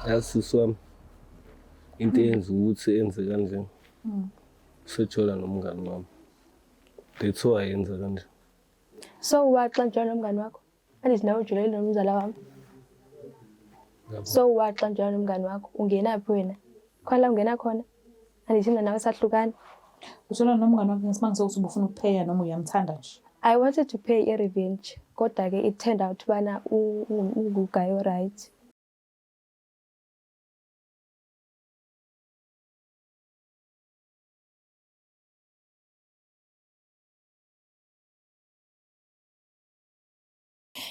Yasisi wami into eyenza ukuthi enze kanje. Sejola nomngani wami. That's why yenza kanje. So waxa njalo nomngani wakho? Andithi nawe ujulele nomzala wami. So waxa njalo nomngani wakho? Ungenaphi wena? Khona ungena khona? Andithi mina nawe sahlukana. Ujola nomngani wakho ngesimanga sokuthi ubufuna ukupheya noma uyamthanda nje. I wanted to pay a revenge. Kodwa ke it turned out bana unguguy right.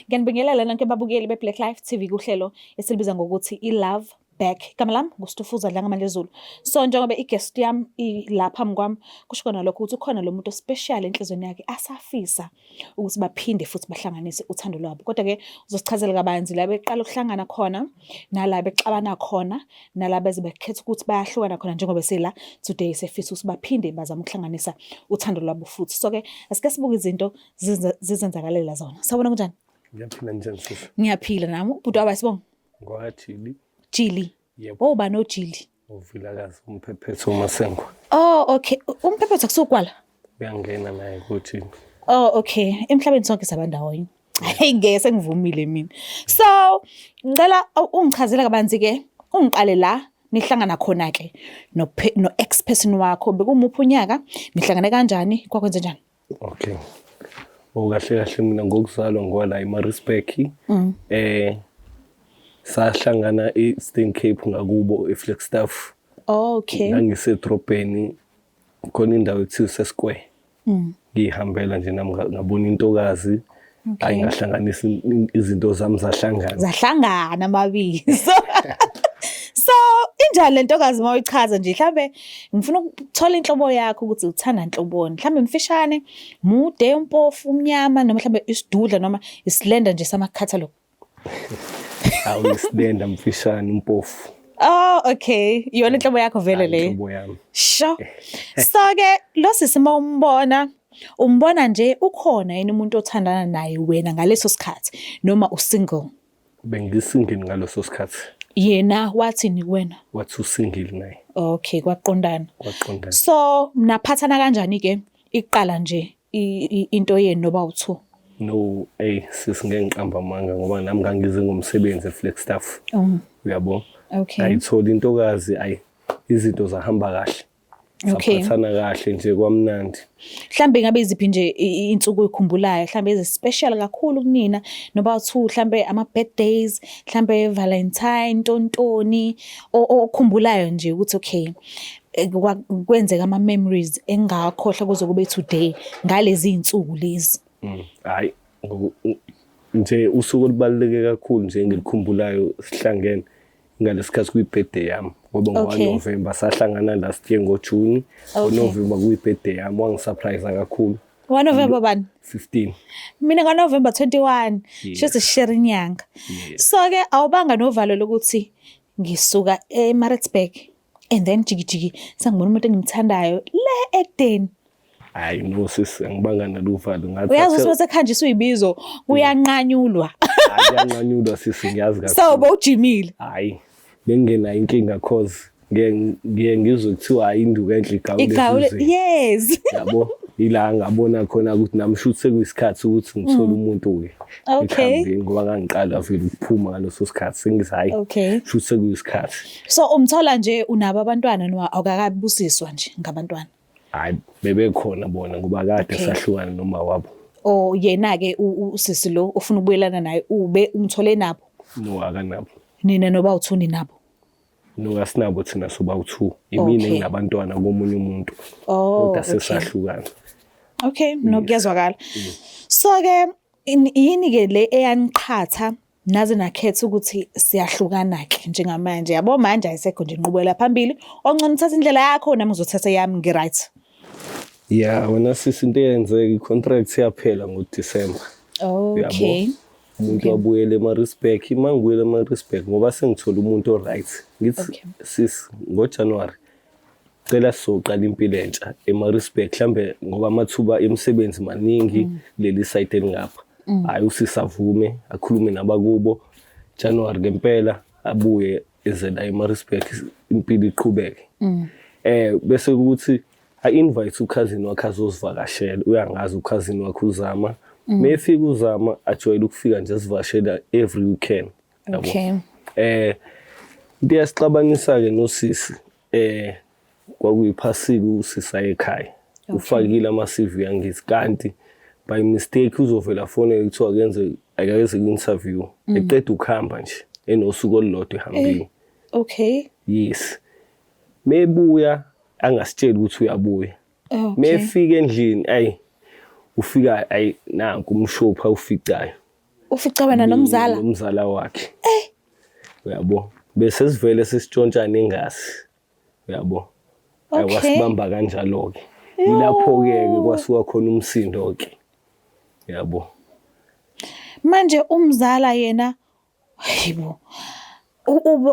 Ngiyanibingelela lonke ababukeli beBlack Life TV kuhlelo esilibiza ngokuthi iLove Back. Igama lami nguStufuza Dlangamandla Zulu. So njengoba i-guest yami ilapha phambi kwami kusho kona lokho ukuthi ukhona lo muntu special enhlizweni yakhe asafisa ukuthi baphinde futhi bahlanganise uthando lwabo. Kodwa ke uzosichazela kabanzi la beqala ukuhlangana khona, nala bexabana khona, nala beze bekhetha ukuthi bayahlukana khona njengoba sila today sefisa ukuthi baphinde bazama ukuhlanganisa uthando lwabo futhi. So ke asike sibuke izinto zizenzakalela zona. Sawubona kunjani? Ngiyaphila njani sisi? Ngiyaphila nami. Ubhuti wakho sibonga. Ngwathili. Jili. Yebo. Uba no Jili. Uvilakazi umphephetho uMasengo. Oh okay. Umphephetho kusukwala. Uyangena naye kuthi. Oh okay. Emhlabeni sonke sabandawonye. Hayi ngeke sengivumile mina. So, ngicela ungichazela kabanzi ke, ungiqale la nihlangana khona ke no ex person wakho bekumuphi unyaka, nihlangane kanjani, kwakwenze njani? Okay. Kahle kahle mina ngokuzalwa ngwala eMaritzburg. Sahlangana eStern Cape ngakubo eFlagstaff. Okay. Ngangisedrobheni khona indawo ethiwa seSquare. Ngihambela nje nami ngabona intokazi. Ayingahlanganisa izinto zami zahlangana. Zahlangana mabizo. So injani lentokazi mayichaza nje mhlambe ngifuna ukuthola inhlobo yakho ukuthi uthanda inhloboni. Mhlambe mfishane, mude, umpofu, umnyama noma mhlambe isidudla noma isilenda nje sama catalog. Awu isilenda mfishane umpofu. Oh okay. Iyona inhlobo yakho vele le. Inhlobo yami. Sure. So ke lo sisima umbona nje ukhona yini umuntu othandana naye wena ngaleso sikhathi noma usingle? Bengisingle ngaloso sikhathi. Yena wathini kuwena? Wathi usingle naye. Okay, kwaqondana. Kwaqondana. So naphathana kanjani ke iqala nje into yenu noba u2? No, sisingengiqamba amanga ngoba nami ngangize ngomsebenzi eFlagstaff. Uyabo? Okay. Ayithola intokazi izinto zahamba kahle. Okay. Saphathana kahle nje kwamnandi. Mhlambe ngabe iziphi nje insuku oyikhumbulayo, mhlambe special kakhulu kunina noba u2, mhlambe ama birthdays, mhlambe Valentine, tontoni okhumbulayo nje ukuthi okay kwenzeka ama memories engakhohlwa kuze kube today ngalezi insuku lezi. Hayi nje usuku olubaluleke kakhulu nje ngilikhumbulayo sihlangene ngalesikhathi kuyi-birthday yami ngoba ngoNovember sahlangana last year ngoJune. ngoNovember kuyi-birthday yami wangisurprise kakhulu. November bani? 15. Mina November 21. Shothi share inyanga. So ke awubanga novalo lokuthi ngisuka eMaritzburg and then jiki sangibona umuntu engimthandayo le Eden. Hayi no sis angibanga naluvalo ngathi. Uyazi ukuthi sekhanjiswa ibizo uyanqanyulwa. Ayanqanyulwa sisi ngiyazi kahle. So bowujimile. Hayi bengena inkinga cause ngizwe kuthiwa induku enhle igawule. Yes. Yabo ila ngabona khona ukuthi namshuthi sekuyisikhathi ukuthi ngithole umuntu ke. Okay. Ngoba ngangiqala vele ukuphuma ngaloso sikhathi sengithi hayi. Okay. Shuthi sekuyisikhathi. So umthola nje unabo abantwana noma awukakabusiswa nje ngabantwana? Hayi bebekhona bona ngoba kade sahlukana noma wabo. Oh yena ke usisi lo ufuna ukubuyelana naye ube umthole nabo? No akanabo. Nina noba u2 ninabo? No asinabo thina soba u2. Imini nginabantwana komunye umuntu. Kodwa sesahlukana. Okay, nokuyazwakala. So ke yini ke le eyaniqhatha naze nakhetha ukuthi siyahlukana ke njengamanje. Yabo manje ayisekho nje inqubela phambili. Ongcono uthatha indlela yakho nami ngizothatha yami ngiright. Yeah, wena sisi into yenzeka icontract yaphela ngoDecember. Okay. Umuntu wabuyela eMaritzburg, mangibuyela eMaritzburg ngoba sengithola umuntu oright. Ngithi sis ngoJanuary cela sizoqala impilo entsha eMaritzburg mhlambe ngoba amathuba emisebenzi maningi leli site elingapha. Hayi usisavume akhulume nabakubo January ngempela abuye eze la eMaritzburg impilo iqhubeke. Bese ukuthi I-invite ukhazini wakhe azosivakashela, uyangazi ukhazini wakhe uZama. Mefika uZama ajwayele ukufika nje asivakashela every weekend. Okay. Into yasixabanisa-ke nosisi kwakuyiphasika usisi ekhaya. Ufakile ama-CV yangithi kanti by mistake uzovela fonela kuthiwa akeze ku-interview. Eqeda ukuhamba nje enosuku olulodwa ehambile. Okay. Yes. Mebuya angasitsheli ukuthi uyabuya. Mefika endlini ufika nanku umshopha uficayo. Ufica wena nomzala? Nomzala wakhe. Uyabo. Bese sivele sisitshontsha nengazi. Uyabo. Wasibamba kanjalo ke. Ilapho-ke kwasuka khona umsindo ke. Yabo. Manje umzala yena hayibo.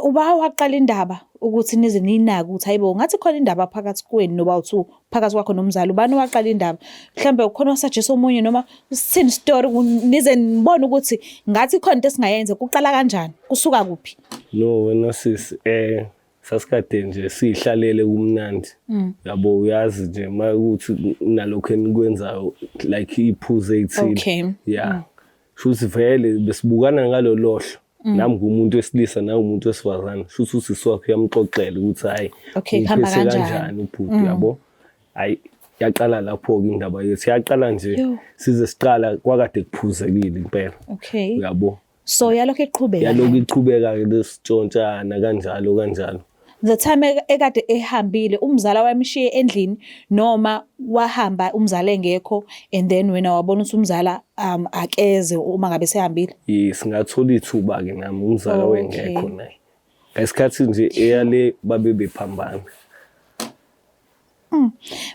Uba waqala indaba ukuthi nize ninake ukuthi hayibo ngathi khona indaba phakathi kwenu noba uthu phakathi kwakho nomzala ubani waqala indaba mhlambe ukhona osajesa omunye noma usithini story nize nibone ukuthi ngathi khona into esingayenza kuqala kanjani kusuka kuphi? No wena sisi sasikade nje sihlalele kumnandi. Yabo uyazi nje makuthi nalokho enikwenzayo like iphuze ethile. Okay. Yeah. Shuthi vele besibukana ngalo lohlo. Nami ngumuntu wesilisa nawe umuntu wesifazane. Shuthi usisi wakhe uyamxoxela ukuthi hayi kuhamba kanjani ubhuti yabo. Hayi yaqala lapho ke indaba yethu. Yaqala nje size siqala kwakade kuphuzekile impela. Okay. Uyabo. So yalokho iqhubeka. Yalokho iqhubeka ke lesitshontshana kanjalo. The time ekade ehambile umzala wamshiye endlini noma wahamba umzala engekho and then wena wabona ukuthi umzala akeze uma ngabe sehambile? Yes, ngathola ithuba ke nami umzala wengekho naye. Ngesikhathi nje eyale babe bephambana.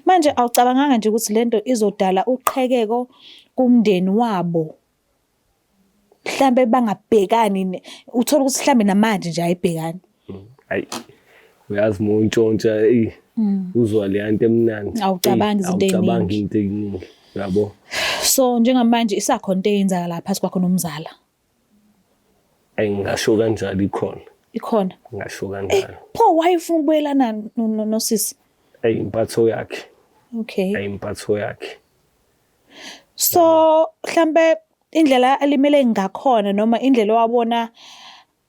Manje awucabanganga nje ukuthi lento izodala uqhekeko kumndeni wabo? Mhlambe bangabhekani uthola ukuthi mhlambe namanje nje ayibhekani. Hayi uyazi montshontsha uzwa le yanto emnandi. Awucabangi izinto eziningi. Awucabangi into eziningi yabo. So njengamanje isakhona into eyenzaka lapha phakathi kwakho nomzala? Ngasho kanjalo Ikhona? Ngasho kanjalo. Pho why ufuna ukubuyelana nosisi? Impatho yakhe. Okay. Impatho yakhe. So mhlambe indlela alimele ngakhona noma indlela wabona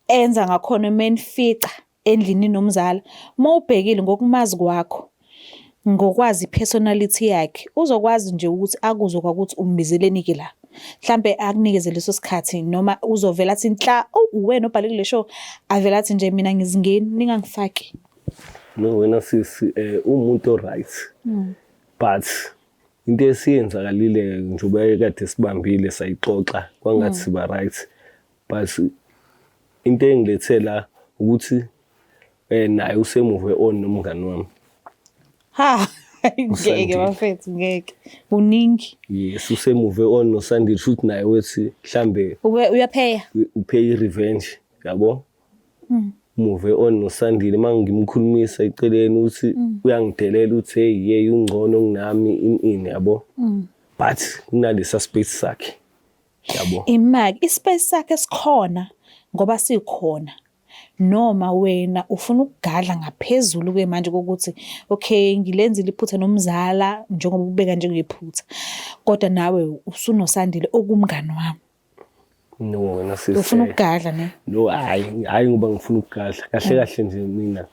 enza ngakhona menfica endlini nomzala mawubhekile ngokumazi kwakho ngokwazi personality yakhe uzokwazi nje ukuthi akuzwe kwakuthi umbizeleni ke la mhlambe akunikeze leso sikhathi noma uzovela athi nhla uwena obhaleke le show avela athi nje mina ngizingeni ningangifaki? No wena sisi umuntu right. But into esiyenzakalile njengoba kade sibambile sayixoxa kwangathi siba right. But into engilethela ukuthi naye usemuve on nomngani wami. Ngeke bafethu ngeke. Uningi. Yes, usemuve on noSandile futhi naye wethi mhlambe uyapheya. Upay revenge, yabo? Move on noSandile mangimkhulumisa eceleni uthi uyangidelela uthi hey ungcono kunami ini yabo. But kunalesa space sakhe. Yabo. Imaki ispace sakhe sikhona ngoba sikhona. Noma wena ufuna ukugadla ngaphezulu ke manje ukuthi okay ngilenzile iphutha nomzala njengoba ubeka njengephutha kodwa nawe usunoSandile okumngani wami. No wena sisi ufuna ukugadla ne? No hayi ngoba ngifuna ukugadla kahle nje mina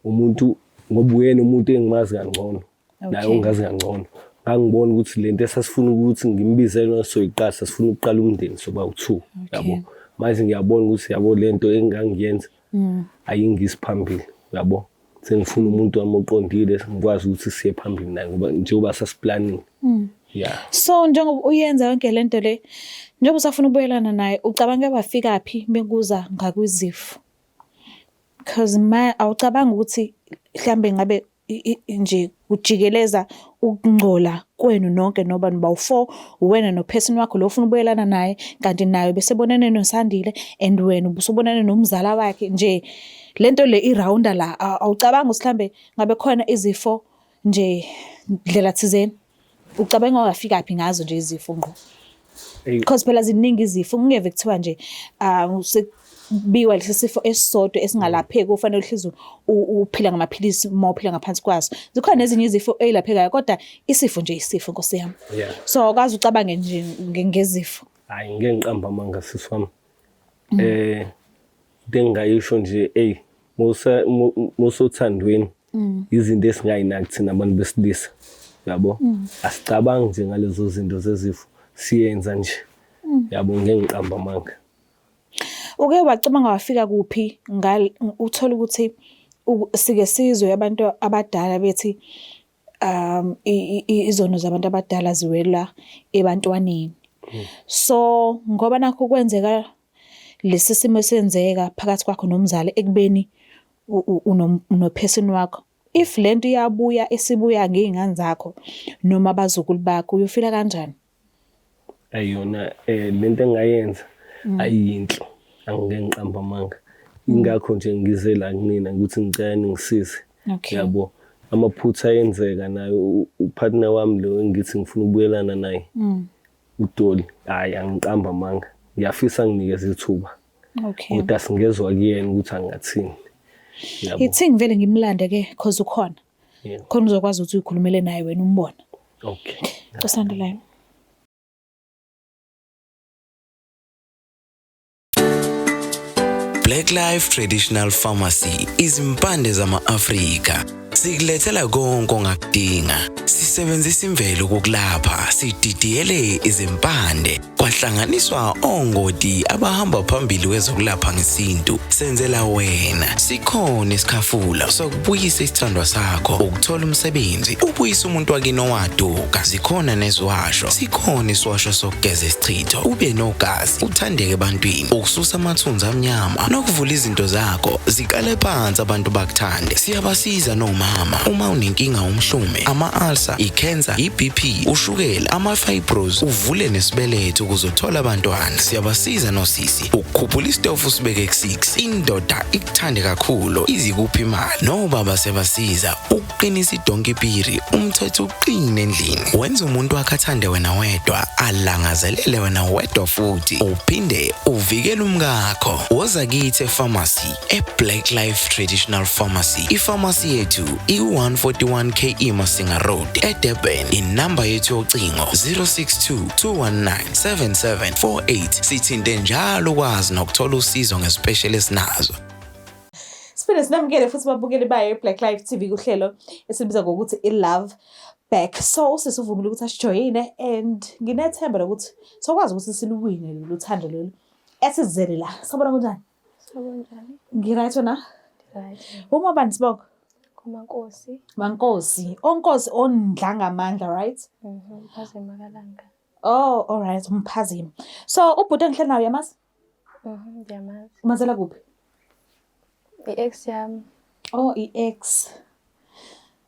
umuntu ngoba uyena umuntu engimazi kangcono naye ungazi kangcono ngangibona ukuthi lento esasifuna ukuthi ngimbizele nosoyiqasa sifuna ukuqala umndeni soba u2 yabo manje ngiyabona ukuthi yabo lento engangiyenza ayingisiphambili yabo sengifuna umuntu amoqondile ngikwazi ukuthi siye phambili naye ngoba njengoba sasiplanning. Yeah. So njengoba uyenza yonke lento le njengoba usafuna ukubuyelana naye ucabanga bafika phi bekuza ngakwizifo? Because awucabanga ukuthi mhlambe ngabe nje kujikeleza ukungcola kwenu nonke noba niba4 wena noperson wakho lo ufuna ukubuyelana naye kanti naye bese bonene noSandile and wena ubusubonene nomzala wakhe nje lento le irounda la awucabanga mhlambe ngabe khona izifo nje ndlela thizeni ucabanga wafika phi ngazo nje izifo ngqo? Because phela ziningi izifo ngeke kuthiwa nje biwa lesi sifo esisodwa esingalapheki ufanele uhlezi uphila ngamaphilisi uma uphila ngaphansi kwaso. Zikhona nezinye izifo ey'laphekayo kodwa isifo nje isifo Nkosi yami. Yeah. So awukazi ucabange nje ngezifo. Hayi ngeke ngiqamba amanga sisi wami. Into engingayisho nje musothandweni izinto esingayinaki thina abantu besilisa. Yabo? Asicabangi nje ngalezo zinto zezifo. Siyenza nje. Yabo ngeke ngiqamba amanga. Uke wacabanga wafika kuphi uthola ukuthi sike sizwe abantu abadala bethi izono zabantu abadala ziwela ebantwaneni. So ngoba nakho kwenzeka lesi simo senzeka phakathi kwakho nomzali ekubeni unophesini wakho, if lento iyabuya esibuya ngey'ngane zakho noma abazukulu bakho uyofila kanjani? Ayona lento engayenza ayinhle. Angeke ngiqamba amanga. Ingakho nje ngize la kunina ukuthi ngicela ningisize. Yabo amaphutha ayenzeka nayo upartner wami lo engithi ngifuna ukubuyelana naye. uDoli hayi angiqamba amanga ngiyafisa nginikeze ithuba kodwa singezwe kuyena ukuthi angathini yabo ithi ngivele ngimlande ke because ukhona khona uzokwazi ukuthi uyikhulumele naye wena umbona okay kusandelayo. Black Life Traditional Pharmacy izimpande zama-Afrika. Sikulethela konke ongakudinga. Sisebenzisa imvelo ukulapha, sididiyele izimpande. Kwahlanganiswa ongoti abahamba phambili kwezokulapha ngesintu. Senzela wena. Sikhona isikhafula sokubuyisa isithandwa sakho, ukuthola umsebenzi, ubuyisa umuntu wakini owaduka. Sikhona nezwasho. Sikhona iswasho sokugeza isichitho. Ube nogazi, uthandeke ebantwini, ukususa amathunzi amnyama, nokuvula izinto zakho ziqale phansi abantu bakuthande. Siyabasiza nomama uma unenkinga umhlume, ama-ulcer, i-cancer, i-BP, ushukela, ama-fibros, uvule nesibeletho ukuzothola abantwana. Siyabasiza nosisi ukukhuphula isitofu sibeke ku6, indoda ikuthande kakhulu izikuphi imali. Nobaba sebasiza ukuqinisa idonkipiri, umthetho uqine endlini. Wenza umuntu wakhe athande wena wedwa, alangazelele wena wedwa futhi uphinde uvikele umkakho. Woza kithi epharmacy eBlack Life Traditional Pharmacy. Ipharmacy yethu i-141 KE Masinga Road eDurban. Inamba yethu yocingo 0622197748. Sithinte njalo ukwazi nokuthola usizo nge-specialist nazo. Siphinde sinamukele futhi babukeli bayo eBlack Life TV kuhlelo esibiza ngokuthi i-Love Back. So sesivumile ukuthi asijoyine and nginethemba lokuthi sokwazi ukuthi siluwine lolu thando lolu esizele la. Sabona kunjani? Sabonjani? Ngiright wena? Right. Uma bani sibonga? Kumankosi. Mankosi. Onkosi ondlanga amandla, right? Phazima Makalanga. Oh, all right, umphazima. So ubhuti engihleli nayo yamazi? Ngiyamazi. Umazela kuphi? I-ex yami. Oh, i-ex.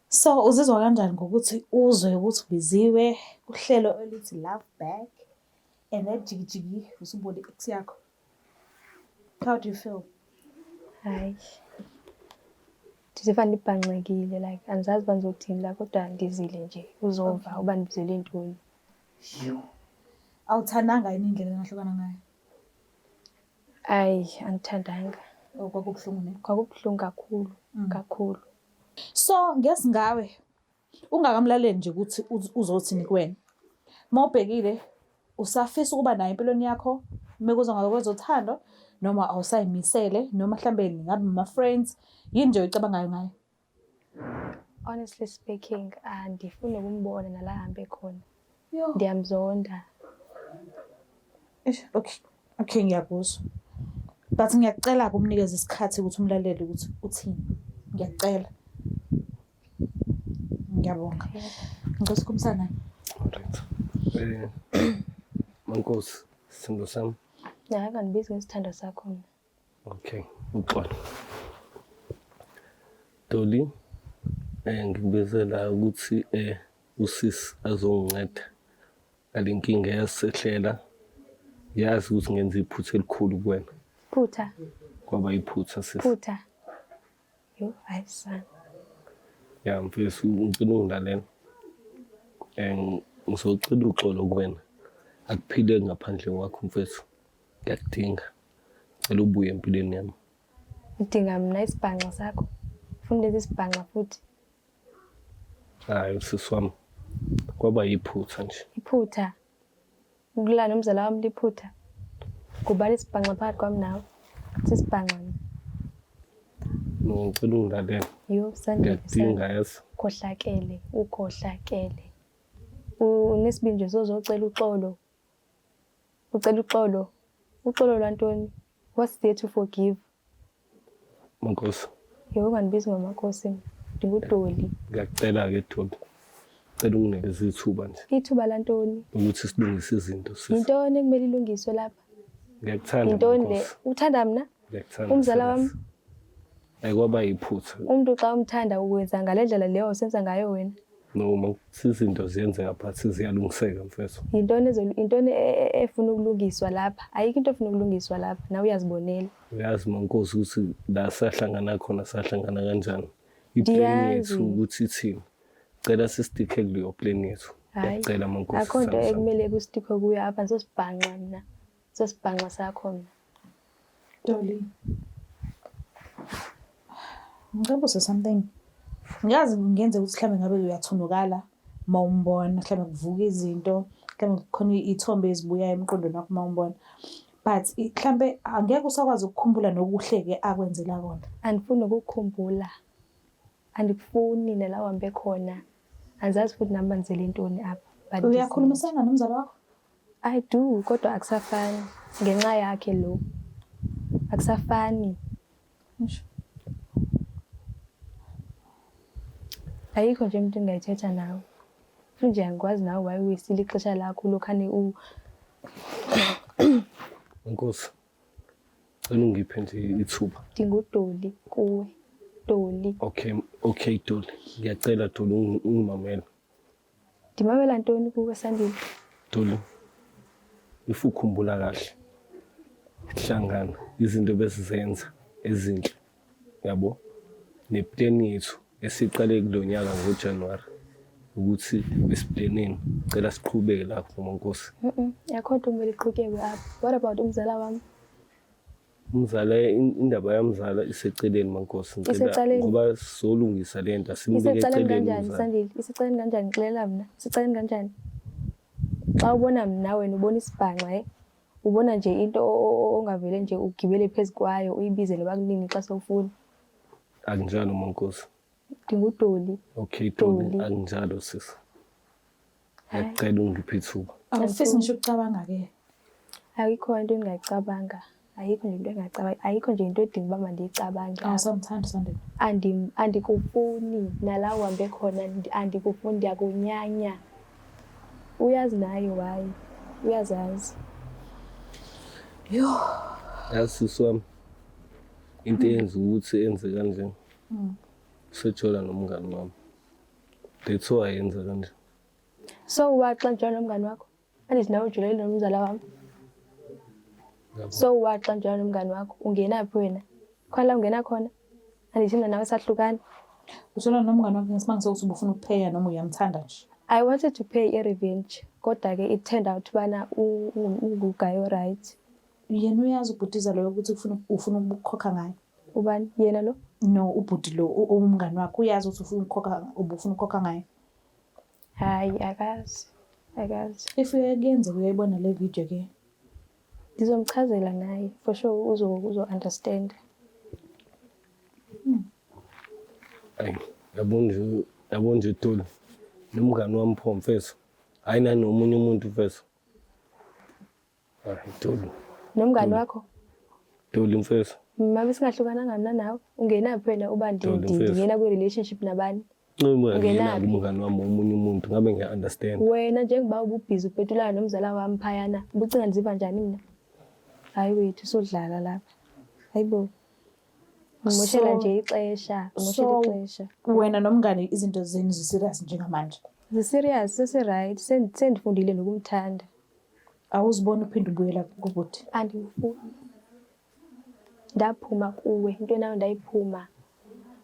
So uzizwa kanjani ngokuthi uzwe ukuthi ubiziwe uhlelo elithi Love Back and jigijigi usubone i-ex yakho? How do you feel? Hayi. Ndiziva ndibhanxekile like andizazi bandizothini la kodwa ndizile nje uzova ubandibizele intoni. Awuthandanga yini indlela engahlukana ngayo? Ayi angithandanga. Kwakubuhlungu ne? Kwakubuhlungu kakhulu kakhulu. So ngesi ngawe ungakamlaleli nje ukuthi uzothini kuwena. Mawubhekile usafisa ukuba nayo empilweni yakho mekuzo ngakwezothando noma awusayimisele noma mhlambe ngabe ama-friends yini nje uyicabangayo ngayo? Honestly speaking andifuni ukumbona nala hambe khona. Ndiyamzonda. Okay ngiyakuzwa. But ngiyacela kumnikeza isikhathi ukuthi umlaleli ukuthi uthini. Ngiyacela. Ngiyabonga. Ngikusikhumsa naye. Alright. Mankosi sithando sami. Hayi kangibizi ngesithando sakho mina. Okay, uxolo. Doli ngikubizela ukuthi usisi azonginceda ngalenkinga yasehlela. Yazi ukuthi ngenza iphutha elikhulu kuwena. Phutha. Kwaba iphutha sisi. Phutha. Yo, ayisana. Ya mfethu ngicela ungilalela. Ngizocela uxolo kuwena. Akuphile ngaphandle kwakho mfethu. Ngiyakudinga. ngicela ubuye empilweni yami. Udinga mina isibhanqa sakho. Ufuna lezi sibhanqa futhi. Hayi sisi wami. Kwaba yiphutha nje. Iphutha. Ukulala nomzala wami liphutha. Kubala isibhanqa phakathi kwami nawe. Sisibhanqa. No, ngicela ungilalele. Yo, Sandile. Ngiyadinga yazi. Ukhohlakele. Unesibindi nje sozocela uxolo. Ucela uxolo. Uxolo lwantoni? What's there to forgive? Mankosi. Yebo unganibizi ngomakhosi. Ngudoli. Ngiyacela ke Doli. Ngicela unginikeze ithuba nje. Ithuba lantoni? Ukuthi silungise izinto sisi. Yintoni ekumele ilungiswe lapha? Ngiyakuthanda. Yintoni le? Uthanda mina? Ngiyakuthanda. Umzala wami? Ayikwaba yiphutha. Umuntu xa umthanda ukwenza ngalendlela leyo osenza ngayo wena. Noma izinto ziyenzeka phathi ziyalungiseka mfethu. Yintoni efuna ukulungiswa lapha? Ayikho into efuna ukulungiswa lapha. Nawe uyazibonela. Uyazi mankosi ukuthi la sahlangana khona sahlangana kanjani. Iplan yethu ukuthi ithini. Cela sistikhe kuleyo plan yethu. Ngiyacela mankosi. Akho nto ekumele kustikhe kuyo apha sosibhanqa mina. Sosibhanqa sakho mina. Dolly. Ngicela something. Ngiyazi ngenze ukuthi mhlambe ngabe uyathunukala mawumbona mhlambe kuvuka izinto mhlambe khona ithombe ezibuya emqondweni wakho mawumbona. But mhlambe angeke usakwazi ukukhumbula nokuhleke akwenzela kona. Andifuni ukukhumbula. Andikufuni nala uhambe khona. Angizazi futhi nami benzele intoni apha. Uyakhulumisana nomzala wakho? I do kodwa akusafani ngenxa yakhe lo. Akusafani. Ayikho nje umuntu engayithetha nawe. Futhi nje angikwazi nawe why uyisile ixesha lakho lokhane Nkosi. Cela ungiphe nje ithuba. Dingudoli kuwe. Doli. Okay Doli. Ngiyacela Doli ungimamela. Ndimamela ntoni kuwe Sandile? Doli. Ukukhumbula kahle. Hlangana izinto besizenza ezinhle. Yabo? Neplan yethu esiqale kulonyaka ngoJanuary ukuthi besiplaneni. Cela siqhubeke lapho mankosi. Yakho kumele iqhubeke apha. What about umzala wami? Umzala indaba yamzala iseceleni mankosi ngicela ngoba sizolungisa lento asimbeke eceleni Sandile. Isicela kanjani ngixelela mina? Sicela kanjani? Xa ubona mina wena ubona isibhanqa ubona nje into ongavele nje ugibele phezulu kwayo uyibizele bakuningi xa sewufuna. Akunjalo mankosi. Dingudoli. Okay Doli akunjalo sisi. Ngicela ungiphe ithuba. Awufisi ngisho ukucabanga ke. Ayikho into engingayicabanga. Ayikho nje into engingayicabanga. Ayikho nje into edinga uba mandiyicabange. Awusamthanda Sandile. Andikufuni nala uhambe khona andikufuni ndiyakunyanya. Uyazi naye why? Uyazazi. Yo. Yasisi wami. Into yenza ukuthi enze kanje. Sejola nomngani wami. That's why yenza kanje. So waxa njalo nomngani wakho? Andithi nawe ujulele nomzala wami. So waxa njalo nomngani wakho? Ungenaphi wena? Khona ungena khona? Andithi mina nawe sahlukana. Ujola nomngani wakho ngesimanga sokuthi ubufuna ukupheya noma uyamthanda nje. I wanted to pay a revenge. Kodwa ke it turned out bana unguguy right. Yena uyazi ubhutiza lo ukuthi ufuna ukukhokha ngayo. Ubani yena lo? No, ubhuti lo umngani wakho uyazi ukuthi ubufuna ukukhokha ngayo. Hayi akazi. If uyayenza uyayibona le video ke. Ngizomchazela naye for sure uzo understand. Hayi, yabona nje Doli. Nomngani wami pho mfethu. Hayi nanomunye umuntu mfethu. Hayi Doli. Nomngani wakho? Doli mfethu. Mama singahlukananga mina nawe. Ungenaphi wena uba ngena kwi relationship nabani? Ungenaphi umngani wami omunye umuntu ngabe ngiya-understand. Wena njengoba ububhizi ubhetulana nomzala wami phayana, ubucinga ngiziva njani mina? Hayi wethu sodlala lapha. Hayibo. Ngimoshela nje ixesha, Wena nomngane izinto zenu ziserious njengamanje. Ziserious, sesiright, sendifundile nokumthanda. Awuzibona uphinde ubuyela kubhuti. Andifuni. Ndaphuma kuwe, into nayo ndayiphuma.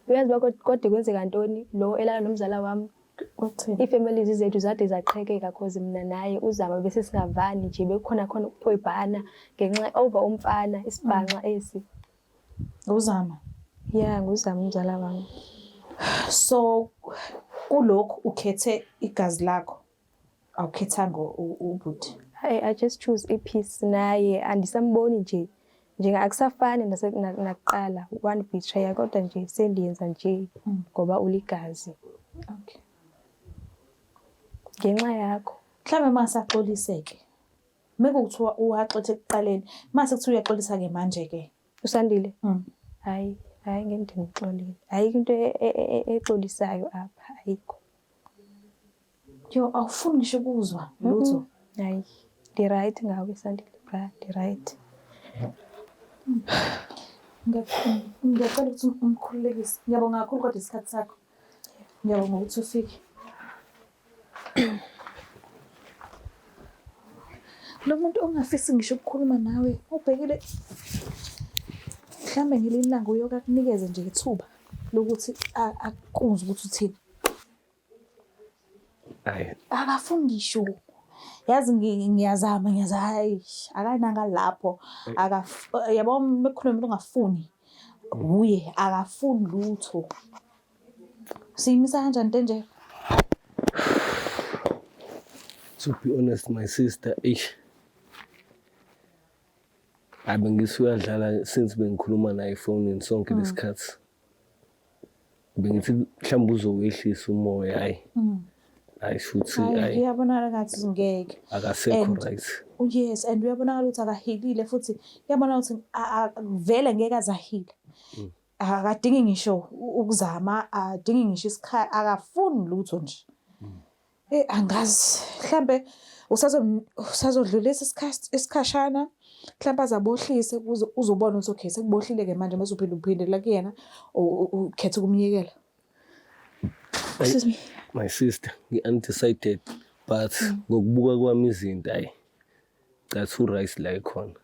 Uyazi kodwa kwenzeka ntoni lo elala nomzala wami Uthini? Ii-families zethu zade zaqhekeka cause mina naye uZama bese singavani nje bekhona khona ukuphwebhana ngenxa over umfana isibhanqa esi. Uzama. Yeah, nguZama umzala wami. So kulokhu ukhethe igazi lakho. Awukhethanga ubhuti. I just choose ipeace naye andisamboni nje akusafani nakuqala one betrayal kodwa nje sendiyenza nje ngoba uligazi Okay. ngenxa yakho. Mhlawumbe masaxoliseke. Mekuthiwa uwaxothe ekuqaleni, mase kuthiwa uyaxolisa-ke manje-ke. Usandile? Hayi ngeke ngixolile. Ayikho into exolisayo apha, ayikho. Yo, awufuni ngisho ukuzwa lutho. Hayi, ndi-right ngawe Sandile bra, ndi-right. Ngiyacela ukuthi umkhululekise. Ngiyabonga kakhulu kodwa isikhathi sakho. Ngiyabonga ukuthi ufike. Lo muntu ongafisi ngisho ukukhuluma nawe, ubhekile mhlambe ngelinye ilanga uyoke akunikeze nje ithuba lokuthi akuzwe ukuthi uthini. Hayi. Akafuni ngisho. Yazi ngiyazama hayi akananga lapho yabo mekhuluma umuntu ongafuni uye akafuni lutho. Siyimisa kanjani into nje? To be honest my sister, bengisuka since bengikhuluma naye efonini sonke lesikhathi. Bengithi mhlawumbe uzowehlisa umoya hayi futhi hayi. Uyabonakala ngathi ngeke. Akasekho right. Yes, and uyabonakala ukuthi akahilile futhi uyabonakala ukuthi vele ngeke azahile. Akadingi ngisho ukuzama, adingi ngisho isikhathi, akafuni lutho nje. Angazi mhlambe usazodlulisa isikhashana mhlawumbe azabohlise ukuze uzobona ukuthi okay sekubohlile ke manje mase uphindela kuyena ukhetha ukumyekela. Excuse me. My sister, ngi-undecided but ngokubuka kwami izinto that's right la ikhona.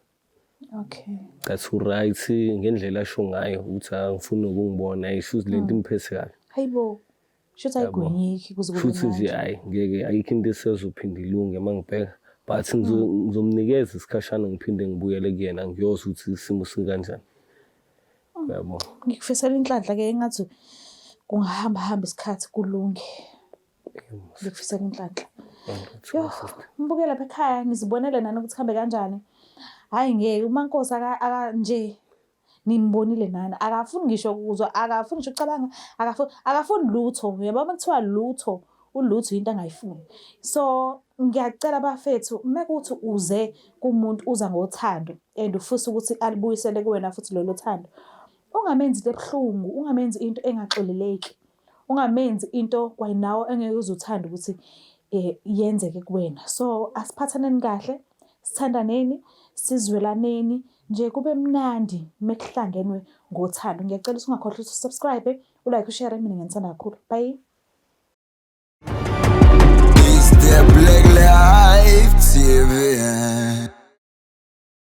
Okay. That's right ngendlela asho ngayo ukuthi angifuni ukungibona ayishuzi lento imphethe kabi. Hayibo. Shothi ayigwenyiki kuze kube futhi nje ngeke ayikho into esezophinda ilunge mangibheka but ngizomnikeza isikhashana ngiphinde ngibuyele kuyena ngiyozwa ukuthi isimo sikanjani. Yabo. Ngikufisela inhlanhla ke engathi kungahamba isikhathi kulunge. Ngikufisela inhlanhla. Yo, mbuke lapha ekhaya nizibonele nani ukuthi hambe kanjani. Hayi ngeke uMankosi nje ninibonile nani akafuni ngisho ukuzwa akafuni ngisho ucabanga akafuni lutho yabo makuthiwa lutho ulutho into angayifuni. So ngiyacela bafethu mekuthi uze kumuntu uza ngothando and ufisa ukuthi alibuyisele kuwena futhi lelo thando ungamenzi lebhlungu ungamenzi into engaxoleleki ungamenzi into kwayinawo engeke uzothanda ukuthi yenzeke kuwena. So asiphathaneni kahle sithandaneni sizwelaneni nje kube mnandi mekuhlangenwe ngothando. Ngiyacela ukuthi ungakhohlwa ukusubscribe, ulike, ushare mina ngiyithanda kakhulu. Bye.